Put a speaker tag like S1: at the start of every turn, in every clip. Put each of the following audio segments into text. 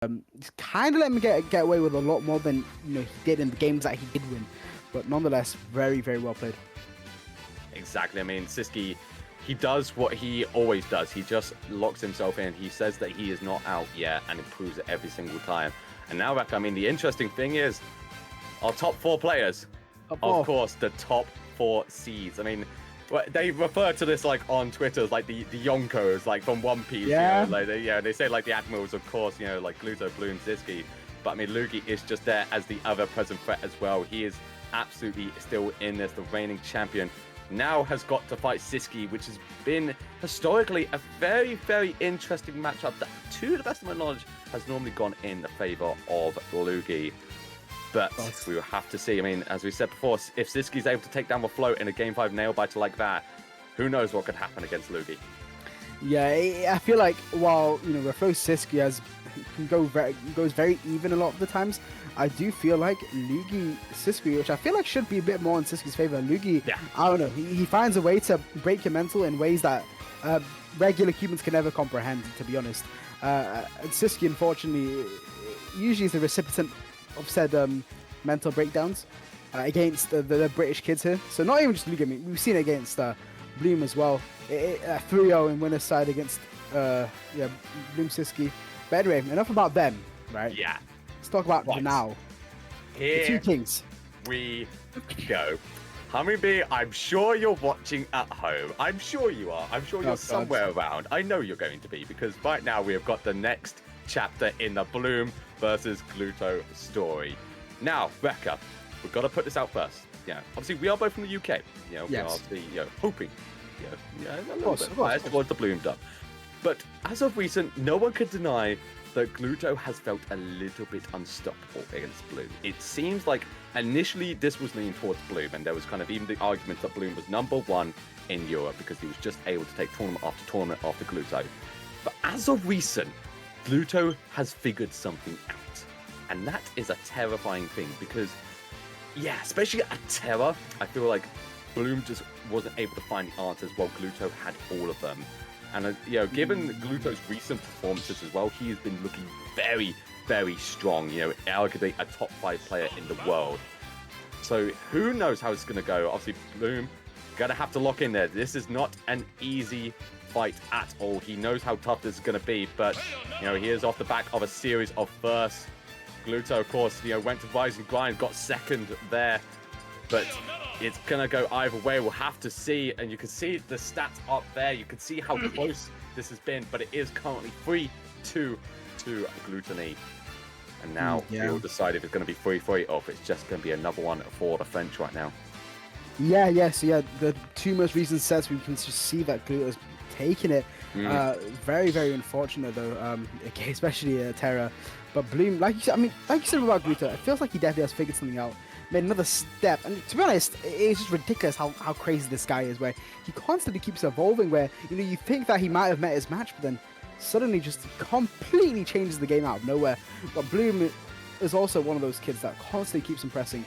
S1: He's kind of let me get away with a lot more than he did in the games that he did win. But nonetheless, very, very well played.
S2: Exactly. I mean, Siski, he does what he always does. He just locks himself in. He says that he is not out yet and improves it every single time. And now, Raka, I mean, the interesting thing is our top 4 players, of course, the top 4 seeds. I mean, they refer to this like on Twitter as like the Yonkos, like from One Piece.
S1: Yeah.
S2: They say like the Admirals, of course, like Gluto, Bloom, Siski. But I mean, Lugi is just there as the other present threat as well. He is absolutely still in this. The reigning champion now has got to fight Siski, which has been historically a very, very interesting matchup that, to the best of my knowledge, has normally gone in the favor of Lugi. But we will have to see. I mean, as we said before, if Siski's able to take down the float in a Game 5 nail-biter like that, who knows what could happen against Lugi.
S1: Yeah, I feel like while, the flow Siski goes very even a lot of the times, I do feel like Siski, which I feel like should be a bit more in Siski's favor. Lugi, yeah. I don't know, he finds a way to break your mental in ways that regular humans can never comprehend, to be honest. And Siski, unfortunately, usually is the recipient of said mental breakdowns against the British kids here. So not even just Lugi, I mean, we've seen it against Bloom as well. 3-0 in winner's side against Bloom Siski. But anyway, enough about them, right?
S2: Yeah.
S1: Let's talk about the now.
S2: Here
S1: the 2 kings.
S2: We go. Hummy B, I'm sure you're watching at home. I'm sure you are. I'm sure you're somewhere around. I know you're going to be, because right now we have got the next chapter in the Bloom versus Gluto story. Now, Becca, we've got to put this out first. Obviously we are both from the UK. We are obviously hoping, a little bit biased towards the Bloom dub. But as of recent, no one could deny that Gluto has felt a little bit unstoppable against Bloom. It seems like initially this was leaning towards Bloom, and there was kind of even the argument that Bloom was #1 in Europe because he was just able to take tournament after Gluto. But as of recent, Gluto has figured something out. And that is a terrifying thing because, especially at Terra, I feel like Bloom just wasn't able to find the answers while Gluto had all of them. And, given Gluto's recent performances as well, he has been looking very, very strong, arguably a top 5 player in the world. So who knows how it's going to go. Obviously, Bloom going to have to lock in there. This is not an easy fight at all. He knows how tough this is going to be, but, he is off the back of a series of firsts. Gluto, of course, went to Rise and Grind, got second there, but it's going to go either way. We'll have to see, and you can see the stats up there. You can see how close this has been, but it is currently 3-2 to Glutonny. And now we'll decide if it's going to be 3-3 or if it's just going to be another one for the French right now.
S1: So the 2 most recent sets, we can just see that Gluto's taking it. Very, very unfortunate though, especially Terra. But Bloom, like you said about Gluto, it feels like he definitely has figured something out. Made another step, and to be honest, it's just ridiculous how crazy this guy is, where he constantly keeps evolving, where you think that he might have met his match, but then suddenly just completely changes the game out of nowhere. But Bloom is also one of those kids that constantly keeps impressing.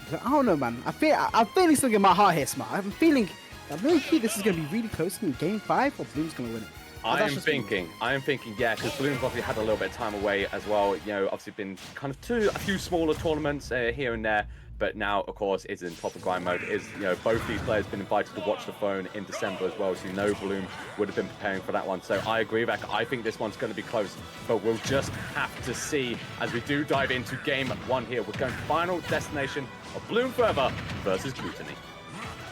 S1: But I don't know, man. I'm feeling something in my heart here, Smart. I'm feeling that low-key this is going to be really close to me. Game 5, or Bloom's going to win it.
S2: I am thinking, because Bloom's obviously had a little bit of time away as well. Obviously been kind of to a few smaller tournaments here and there, but now, of course, is in proper grind mode. Both these players have been invited to watch the phone in December as well, so Bloom would have been preparing for that one. So I agree, Rebecca. I think this one's going to be close, but we'll just have to see as we do dive into game 1 here. We're going to final destination of Bloom4eva versus Glutonny.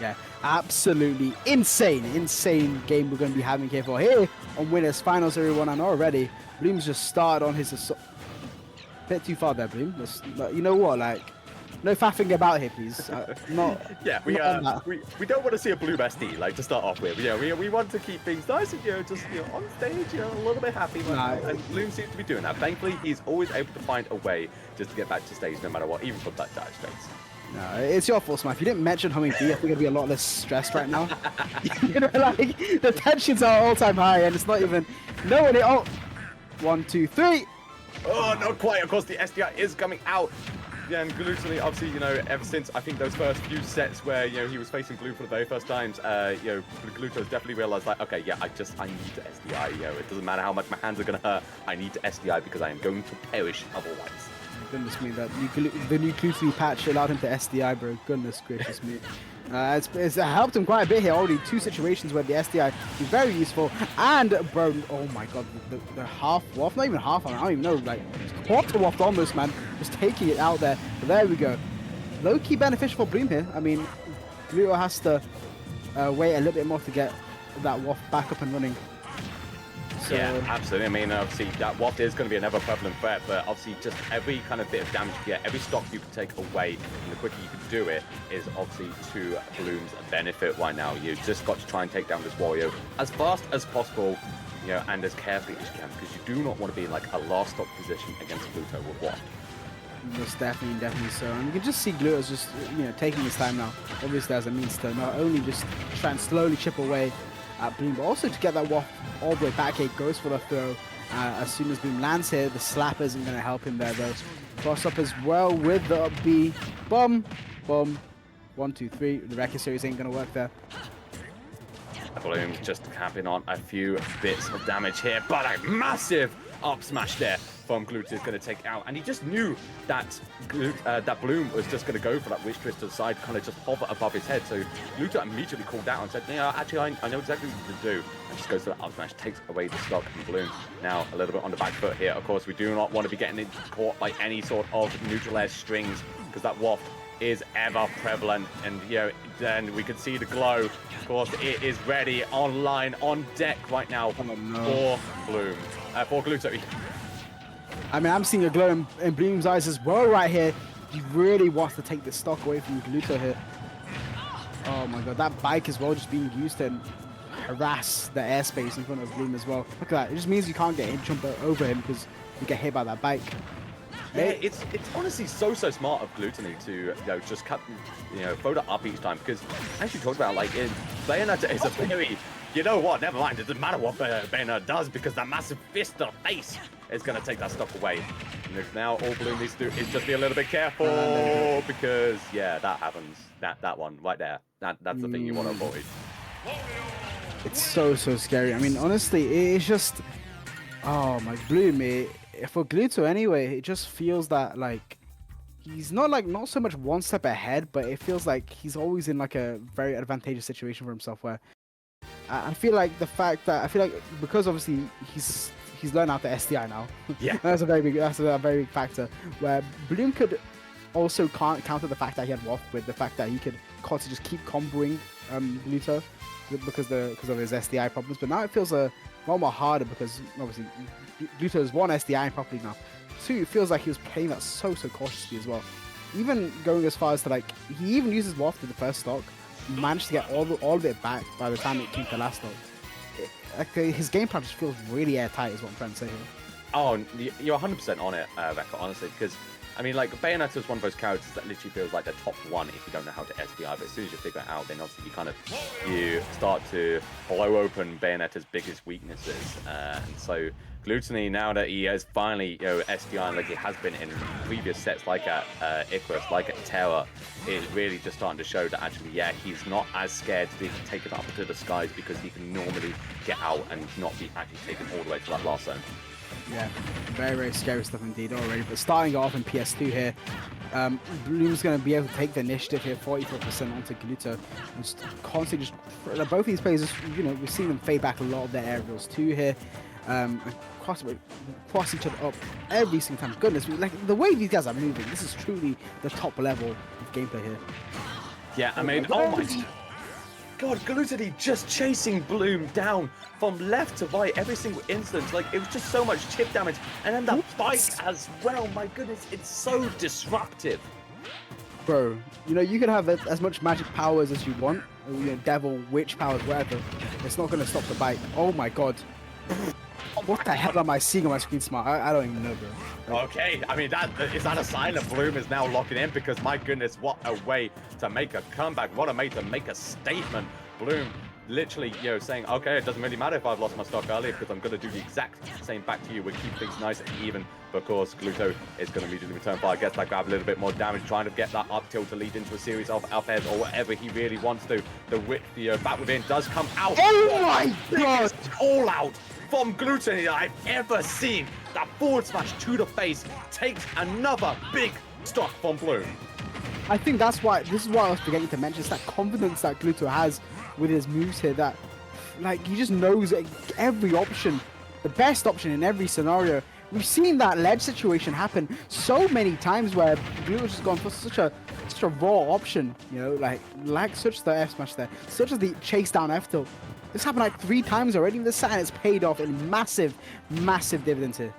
S1: Yeah, absolutely insane game we're going to be having here on Winners Finals, everyone. And already, Bloom's just started on his assault. Bit too far there, Bloom. You know what, no faffing about here, please.
S2: We don't want to see a Bloom SD, to start off with. We want to keep things nice and, just, on stage, a little bit happy. And Bloom seems to be doing that. Thankfully, he's always able to find a way just to get back to stage no matter what, even from that dire straits.
S1: No, it's your fault, Smart. If you didn't mention Humming Bee, I think I'd be a lot less stressed right now. The tensions are all-time high, and it's not even... No, and it... Oh! 1, 2, 3!
S2: Oh, not quite. Of course, the SDI is coming out. Yeah, and Glutonny, obviously, ever since I think those first few sets where, he was facing Blue for the very first times, Gluto's definitely realized, like, okay, yeah, I need to SDI, it doesn't matter how much my hands are going to hurt, I need to SDI because I am going to perish otherwise.
S1: Goodness me, the new Glutonny patch allowed him to SDI, bro. Goodness gracious me. It's helped him quite a bit here already. 2 situations where the SDI is very useful. And, bro, oh my god, the half waft, not even half, I don't even know, like, quarter waft almost, man. Just taking it out there. But there we go. Low-key beneficial for Bloom here. I mean, Gluto has to wait a little bit more to get that waft back up and running. So,
S2: yeah, absolutely. I mean, obviously, that waft is going to be another prevalent threat, but obviously, just every kind of bit of damage you get, every stock you can take away, and the quicker you can do it, is obviously to Bloom's benefit right now. You've just got to try and take down this Wario as fast as possible, and as carefully as you can, because you do not want to be in like a last stock position against Gluto with waft.
S1: Most definitely so. And you can just see Gluto's just, taking his time now, obviously as a means to not only just try and slowly chip away at Bloom, but also to get that waft all the way back. He goes for the throw. As soon as Bloom lands here, the slap isn't going to help him there though. Cross up as well with the up B. Boom, boom. 1, 2, 3. The record series ain't going to work there.
S2: Bloom just capping on a few bits of damage here, but a massive up smash there from Gluto is going to take out, and he just knew that that Bloom was just going to go for that Witch Twist to the side, kind of just hover above his head. So Gluto immediately called out and said, actually, I know exactly what to do, and just goes to that up smash, takes away the stock, and Bloom now a little bit on the back foot here. Of course, we do not want to be getting caught by any sort of neutral air strings, because that waft is ever prevalent, and then we can see the glow. Of course, it is ready, online, on deck right now for Bloom, for Gluto.
S1: I mean, I'm seeing a glow in Bloom's eyes as well right here. He really wants to take the stock away from Gluto here. Oh my god, that bike as well just being used to harass the airspace in front of Bloom as well. Look at that, it just means you can't get in jump over him because you get hit by that bike.
S2: Yeah, it's honestly so smart of Glutonny to just cut, throw that up each time, because as you talked about, like Bayonetta is a very, never mind, it doesn't matter what Bayonetta does, because that massive fist to the face is going to take that stock away. And now all Bloom needs to do is just be a little bit careful, because that happens. That one right there, that's the thing you want to avoid.
S1: It's so scary. I mean, honestly, it's just, oh my Bloom, for Gluto anyway, it just feels that like he's not so much one step ahead, but it feels like he's always in like a very advantageous situation for himself, where I feel like because obviously he's learned how to SDI now. Yeah, that's a very big factor, where Bloom could also can't counter the fact that he had waft with the fact that he could constantly just keep comboing Gluto because of his SDI problems. But now it feels a lot more harder, because obviously Gluto's 1 SDI properly now. 2, it feels like he was playing that so cautiously as well. Even going as far as to he even uses waft with the first stock, managed to get all of it back by the time it came to the last stock. His game plan just feels really airtight, is what I'm trying to say here.
S2: Oh, you're 100% on it, Becca, honestly, because I mean, like, Bayonetta is one of those characters that literally feels like the top 1 if you don't know how to SDI, but as soon as you figure it out, then obviously you start to blow open Bayonetta's biggest weaknesses. And so Glutonny, now that he has finally, SDI like he has been in previous sets, like at Icarus, like at Terra, is really just starting to show that actually, he's not as scared to be taken up into the skies, because he can normally get out and not be actually taken all the way to that last zone.
S1: Yeah, very scary stuff indeed already. But starting off in PS2 here, Bloom's going to be able to take the initiative here, 44% onto Gluto. Just constantly both of these players, we've seen them fade back a lot of their aerials too here. And cross each other up every single time. Goodness, like the way these guys are moving, this is truly the top level of gameplay here.
S2: Yeah, I mean, oh my god, Glutonny just chasing Bloom down from left to right every single instance. Like, it was just so much chip damage. And then that bike as well. My goodness, it's so disruptive.
S1: Bro, you can have as much magic powers as you want. Devil, witch powers, whatever. It's not going to stop the bike. Oh my god. What the hell am I seeing on my screen, Smart? I don't even know, bro.
S2: Okay, I mean, is that a sign that Bloom is now locking in? Because my goodness, what a way to make a comeback. What a way to make a statement. Bloom literally, saying, okay, it doesn't really matter if I've lost my stock earlier because I'm going to do the exact same back to you. We'll keep things nice and even. But of course, Gluto is going to immediately return fire, gets that grab, a little bit more damage, trying to get that up tilt to lead into a series of up airs or whatever he really wants to. The back within does come out.
S1: Oh my god!
S2: All out from Glutonny that I've ever seen. That forward smash to the face takes another big stock from Bloom.
S1: I think that's why, this is what I was forgetting to mention, it's that confidence that Gluto has with his moves here, that like he just knows every option, the best option in every scenario. We've seen that ledge situation happen so many times where Gluto's just gone for such a raw option, like such the F smash there, such as the chase down F tilt. This happened like 3 times already in the set, and it's paid off in massive dividends here.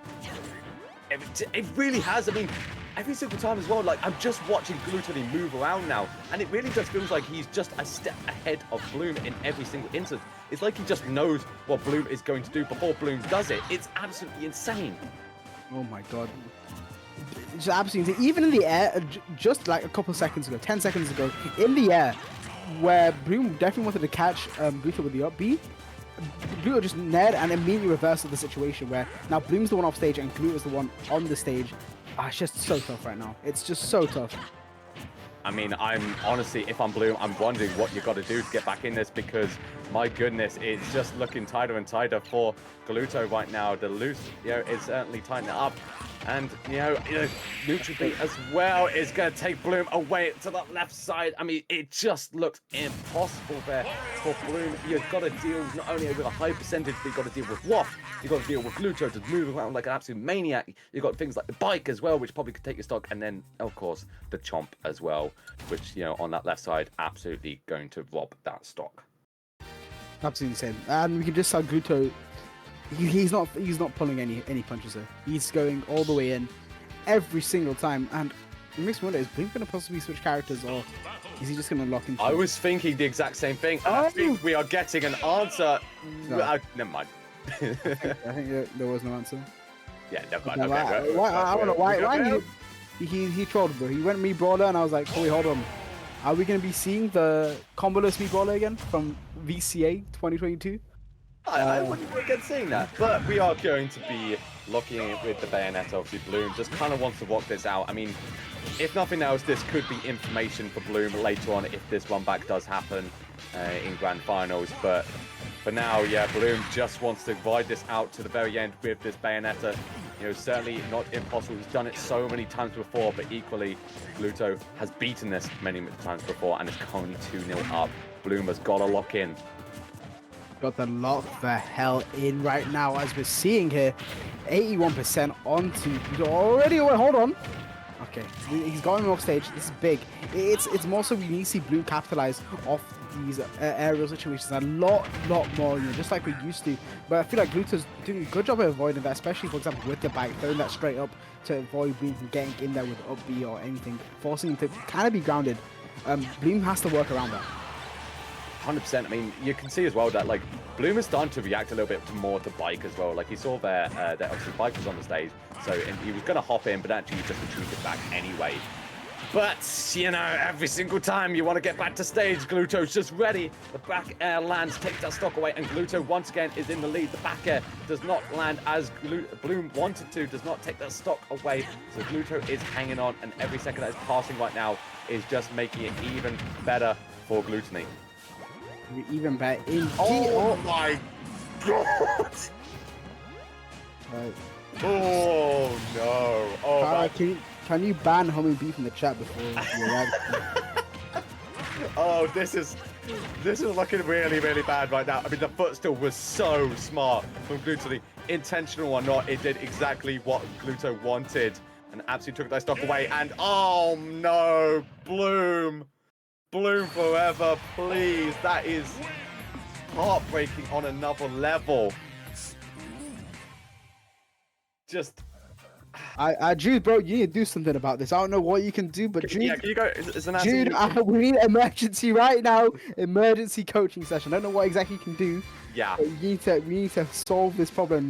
S2: It really has. I mean, every single time as well, like I'm just watching Glutonny move around now, and it really just feels like he's just a step ahead of Bloom in every single instance. It's like he just knows what Bloom is going to do before Bloom does it. It's absolutely insane.
S1: Oh my god. It's absolutely insane. Even in the air, just like a couple seconds ago, 10 seconds ago, in the air, where Bloom definitely wanted to catch Gluto with the up B, Gluto just nared and immediately reversed the situation where now Bloom's the one off stage and Gluto's the one on the stage. It's just so tough right now. It's just so tough.
S2: I mean, I'm honestly, if I'm Bloom, I'm wondering what you got to do to get back in this because, my goodness, it's just looking tighter and tighter for Gluto right now. The loose, is certainly tightening up. And, neutral beat as well is going to take Bloom away to the left side. I mean, it just looks impossible there for Bloom. You've got to deal not only with a high percentage, but you've got to deal with Waff. You've got to deal with Gluto to move around like an absolute maniac. You've got things like the bike as well, which probably could take your stock. And then, of course, the chomp as well, which, on that left side, absolutely going to rob that stock.
S1: Absolutely insane. And we can just tell Gluto, he's not pulling any punches there. He's going all the way in every single time. And it makes me wonder, is Bloom going to possibly switch characters, or is he just going to lock into
S2: I was thinking the exact same thing. I think we are getting an answer.
S1: No.
S2: Never mind.
S1: I think there was no answer.
S2: Yeah, never mind.
S1: Okay,
S2: Okay,
S1: I don't know why he trolled, bro. He went me brawler, and I was like, oh, wait, hold on. Are we going to be seeing the comboless me brawler again from VCA 2022?
S2: I wouldn't go against saying that, but we are going to be looking at with the Bayonetta. Obviously, Bloom just kind of wants to walk this out. I mean, if nothing else, this could be information for Bloom later on if this run back does happen in Grand Finals. But for now, yeah, Bloom just wants to ride this out to the very end with this Bayonetta. Certainly not impossible. He's done it so many times before, but equally, Gluto has beaten this many times before and is going 2-0 up. Bloom has got to lock in.
S1: Got to lock the hell in right now, as we're seeing here. 81% onto already. Wait, hold on. Okay, he's got him off stage. This is big. It's more so we need to see Bloom capitalize off these aerial situations a lot more, just like we used to. But I feel like Gluto's doing a good job of avoiding that, especially for example with the bike, throwing that straight up to avoid Bloom from getting in there with up B or anything, forcing him to kind of be grounded. Bloom has to work around that.
S2: 100%. I mean, you can see as well that like Bloom is starting to react a little bit more to bike as well. Like he saw there that obviously bike was on the stage, so he was going to hop in, but actually he just retreated back anyway. But every single time you want to get back to stage, Gluto's just ready. The back air lands, takes that stock away, and Gluto once again is in the lead. The back air does not land as Bloom wanted to, does not take that stock away. So Gluto is hanging on, and every second that is passing right now is just making it even better for Glutonny.
S1: Even better.
S2: Oh my god!
S1: Right.
S2: Oh no! Oh,
S1: can you ban Homing B from the chat before you react?
S2: Oh, this is looking really bad right now. I mean, the footstool was so smart from Glutonny. Intentional or not, it did exactly what Gluto wanted and absolutely took that stock away. And oh no, Bloom4eva, please. That is heartbreaking on another level. Just...
S1: Jude, bro, you need to do something about this. I don't know what you can do, but Jude...
S2: Yeah, can you go... Is an
S1: Jude, we need emergency right now. Emergency coaching session. I don't know what exactly you can do.
S2: Yeah.
S1: But we need to solve this problem now.